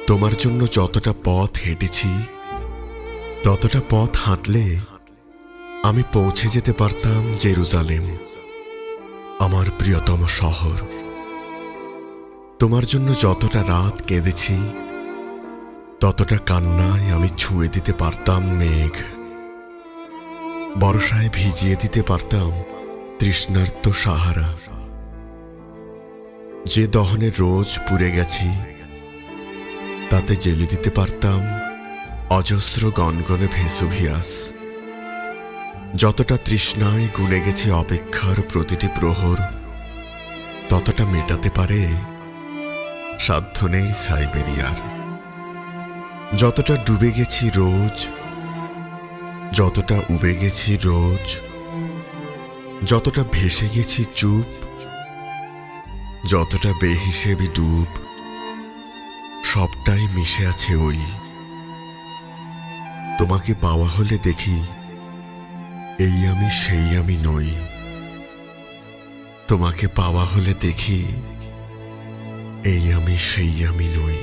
তোমার জন্য যতটা পথ হেঁটেছি ততটা পথ হাঁটলে আমি পৌঁছে যেতে পারতাম জেরুজালেম, আমার প্রিয়তম শহর। তোমার জন্য যতটা রাত কেঁদেছি ততটা কান্নায় আমি ছুঁয়ে দিতে পারতাম মেঘ, বর্ষায় ভিজিয়ে দিতে পারতাম তৃষ্ণার্ত সাহারা। যে দহনে রোজ পুড়ে গেছি তাতে জেলে দিতে পারতাম অজস্র গনগনে ভেসুভিয়াস। যতটা তৃষ্ণায় গুনে গেছে অপেক্ষার প্রতিটি প্রহর ততটা মেটাতে পারে সাধ্য নেই সাইবেরিয়ার। যতটা ডুবে গেছি রোজ, যতটা উবে গেছি রোজ, যতটা ভেসে গেছি চুপ, যতটা বেহিসেবি ডুব, সবটাই মিশে আছে ওই। তোমাকে পাওয়া হলে দেখি এই আমি সেই আমি নই। তোমাকে পাওয়া হলে দেখি এই আমি সেই আমি নই।